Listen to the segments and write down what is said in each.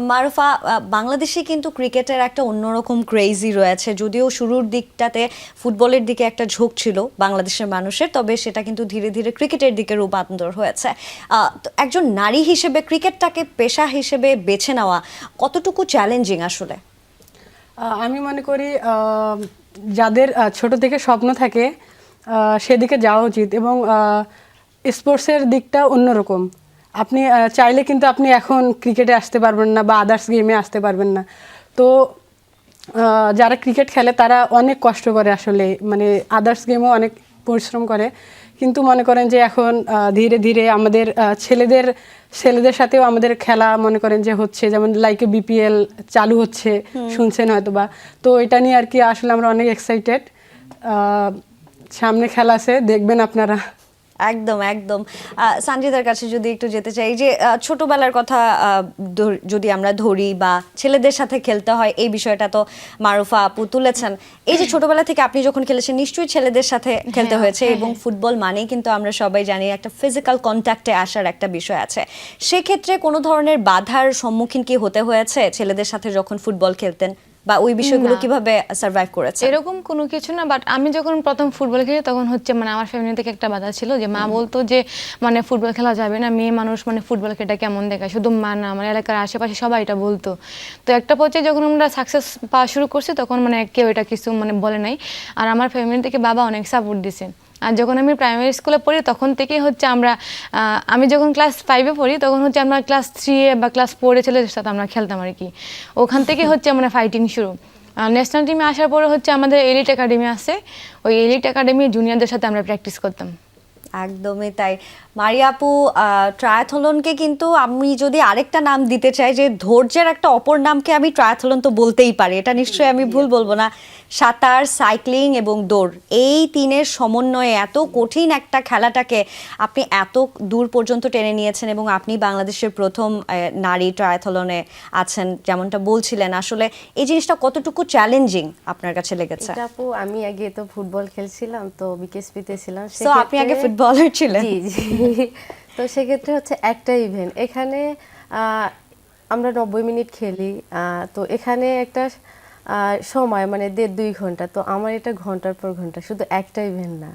মারুফা, বাংলাদেশে কিন্তু ক্রিকেটের একটা অন্যরকম ক্রেজি রয়েছে, যদিও শুরুর দিকটাতে ফুটবলের দিকে একটা ঝোঁক ছিল বাংলাদেশের মানুষের, তবে সেটা কিন্তু ধীরে ধীরে ক্রিকেটের দিকে রূপান্তর হয়েছে। তো একজন নারী হিসেবে ক্রিকেটটাকে পেশা হিসেবে বেছে নেওয়া কতটুকু চ্যালেঞ্জিং আসলে? আমি মনে করি যাদের ছোট থেকে স্বপ্ন থাকে সেদিকে যাওয়া উচিত, এবং স্পোর্টসের দিকটা অন্যরকম। আপনি চাইলে কিন্তু আপনি এখন ক্রিকেটে আসতে পারবেন না বা আদার্স গেমে আসতে পারবেন না। তো যারা ক্রিকেট খেলে তারা অনেক কষ্ট করে, আসলে মানে আদার্স গেমও অনেক পরিশ্রম করে। কিন্তু মনে করেন যে এখন ধীরে ধীরে আমাদের ছেলেদের সাথেও আমাদের খেলা মনে করেন যে হচ্ছে, যেমন লাইক বিপিএল চালু হচ্ছে, শুনছেন হয়তোবা। তো এটা নিয়ে আর কি আসলে আমরা অনেক এক্সাইটেড। সামনে খেলা আছে, দেখবেন আপনারা। একদম একদম। সানজিদার কাছে যদি একটু যেতে চাই, যে ছোটবেলার কথা যদি আমরা ধরি বা ছেলেদের সাথে খেলতে হয়, এই বিষয়টা তো মারুফা আপু তুলেছেন। এই যে ছোটবেলা থেকে আপনি যখন খেলেছেন, নিশ্চয়ই ছেলেদের সাথে খেলতে হয়েছে, এবং ফুটবল মানেই কিন্তু আমরা সবাই জানি একটা ফিজিক্যাল কন্ট্যাক্টে আসার একটা বিষয় আছে। সেক্ষেত্রে কোনো ধরনের বাধার সম্মুখীন কি হতে হয়েছে ছেলেদের সাথে যখন ফুটবল খেলতেন, বা ওই বিষয়গুলো কিভাবে সার্ভাইভ করেছে? এরকম কোনো কিছু না, বাট আমি যখন প্রথম ফুটবল খেলি তখন হচ্ছে মানে আমার ফ্যামিলি থেকে একটা বাধা ছিল, যে মা বলতো যে মানে ফুটবল খেলা যাবে না, মেয়ে মানুষ মানে ফুটবল খেলাটা কেমন দেখায়। শুধু মা না, আমার এলাকার আশেপাশে সবাই এটা বলতো। তো একটা পর্যায়ে যখন আমরা সাকসেস পাওয়া শুরু করছি তখন মানে কেউ এটা কিছু মানে বলে নাই। আর আমার ফ্যামিলি থেকে বাবা অনেক সাপোর্ট দিছে। আর যখন আমি প্রাইমারি স্কুলে পড়ি তখন থেকেই হচ্ছে আমি যখন ক্লাস 5-এ পড়ি তখন হচ্ছে আমরা ক্লাস 3-এ বা ক্লাস 4-এ ছেলেদের সাথে আমরা খেলতাম আর কি। ওখান থেকে হচ্ছে মানে ফাইটিং শুরু। ন্যাশনাল টিমে আসার পরে হচ্ছে আমাদের এলিট একাডেমি আছে, ওই এলিট একাডেমি জুনিয়রদের সাথে আমরা প্র্যাকটিস করতাম। একদমই তাই। মারিয়া আপু, ট্রায়াথলনকে কিন্তু আমি যদি আরেকটা নাম দিতে চাই, যে ধৈর্যের একটা অপর নামকে আমি ট্রায়াথলন তো বলতেই পারি, এটা নিশ্চয়ই আমি ভুল বলবো না। সাঁতার, সাইক্লিং এবং দৌড়, এই তিনের সমন্বয়ে এত কঠিন একটা খেলাটাকে আপনি এত দূর পর্যন্ত টেনে নিয়েছেন, এবং আপনি বাংলাদেশের প্রথম নারী ট্রায়াথলনে আছেন যেমনটা বলছিলেন। আসলে এই জিনিসটা কতটুকু চ্যালেঞ্জিং আপনার কাছে লেগেছে? আপু, আমি আগে তো ফুটবল খেলছিলাম, তো বিকেএসপিতে ছিলাম। সো আপনি আগে ফুটবলার ছিলেন? জি জি। তো সেক্ষেত্রে হচ্ছে একটা ইভেন্ট, এখানে আমরা 90 মিনিট খেলি। তো এখানে একটা সময় মানে 1.5-2 ঘন্টা, তো আমার এটা ঘন্টার পর ঘন্টা, শুধু একটা ইভেন্ট না,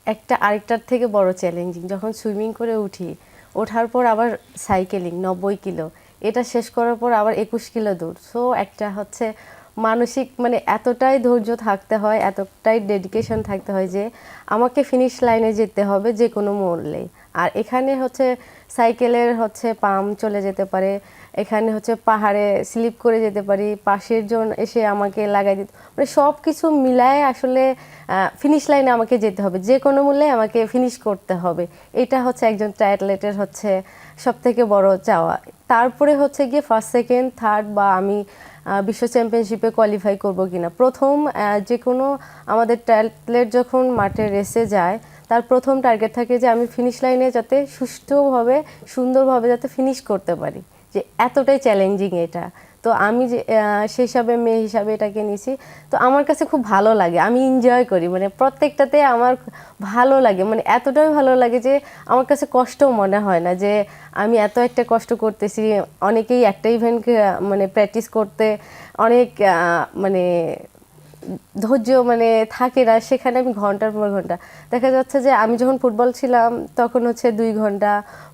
একটা আরেকটার থেকে বড় চ্যালেঞ্জিং। যখন সুইমিং করে উঠি, ওঠার পর আবার সাইকেলিং 90 কিলো, এটা শেষ করার পর আবার 21 কিলো দৌড়। সো একটা হচ্ছে মানসিক মানে এতটাই ধৈর্য থাকতে হয়, এতটাই ডেডিকেশন থাকতে হয় যে আমাকে ফিনিশ লাইনে যেতে হবে যে কোনো মূল্যে। আর এখানে হচ্ছে সাইকেলের হচ্ছে পাম্প চলে যেতে পারে, এখানে হচ্ছে পাহাড়ে স্লিপ করে যেতে পারি, পাশের জন এসে আমাকে লাগাই দিত, মানে সব কিছু মিলায় আসলে ফিনিশ লাইনে আমাকে যেতে হবে, যে কোনো মূল্যে আমাকে ফিনিশ করতে হবে। এটা হচ্ছে একজন ট্রায়াথলেটের হচ্ছে সবথেকে বড় চাওয়া। তারপরে হচ্ছে গিয়ে ফার্স্ট, সেকেন্ড, থার্ড বা আমি বিশ্ব চ্যাম্পিয়নশিপে কোয়ালিফাই করব কিনা। প্রথম যে কোনো আমাদের ট্রায়াথলেট যখন মাঠে রেসে যায়, তার প্রথম টার্গেট থাকে যে আমি ফিনিশ লাইনে যাতে সুষ্ঠুভাবে সুন্দরভাবে যাতে ফিনিশ করতে পারি, যে এতটাই চ্যালেঞ্জিং এটা। তো আমি যে সেই হিসাবে মেয়ে হিসাবে এটাকে নিয়েছি। তো আমার কাছে খুব ভালো লাগে, আমি এনজয় করি, মানে প্রত্যেকটাতে আমার ভালো লাগে, মানে এতটাই ভালো লাগে যে আমার কাছে কষ্টও মনে হয় না যে আমি এত একটা কষ্ট করতেছি। অনেকেই একটা ইভেন্টকে মানে প্র্যাকটিস করতে অনেক মানে ধৈর্য মানে থাকে না, সেখানে আমি ঘন্টার পর ঘন্টা, দেখা যাচ্ছে যে আমি যখন ফুটবল ছিলাম তখন হচ্ছে 2 ঘন্টা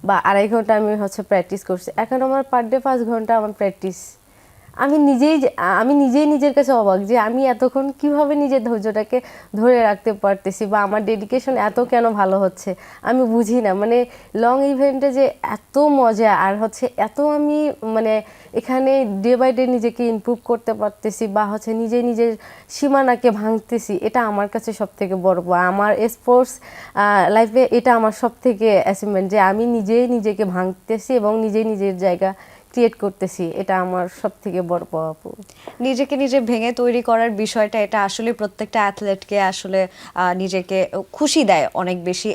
বা 2.5 ঘন্টা আমি হচ্ছে প্র্যাকটিস করছি। এখন আমার পার ডে 5 ঘন্টা আমার প্র্যাকটিস। আমি নিজেই নিজের কাছে অবাক যে আমি এতক্ষণ কিভাবে নিজের ধৈর্যটাকে ধরে রাখতে পারতেছি, বা আমার ডেডিকেশন এত কেন ভালো হচ্ছে আমি বুঝি না। মানে লং ইভেন্টে যে এত মজা, আর হচ্ছে এত আমি মানে এখানে ডে বাই ডে নিজেকে ইমপ্রুভ করতে পারতেছি, বা হচ্ছে নিজের সীমানাকে ভাঙতেছি, এটা আমার কাছে সবথেকে বড়। আমার স্পোর্টস লাইফে এটা আমার সবথেকে অ্যাচিভমেন্ট, যে আমি নিজেকে ভাঙতেছি এবং নিজের জায়গা ক্রিয়েট করতেছি, এটা আমার সবথেকে বড় পাওয়া। নিজেকে নিজে ভেঙে তৈরি করার বিষয়টা, এটা আসলে প্রত্যেকটা অ্যাথলেটকে আসলে নিজেকে খুশি দেয় অনেক বেশি।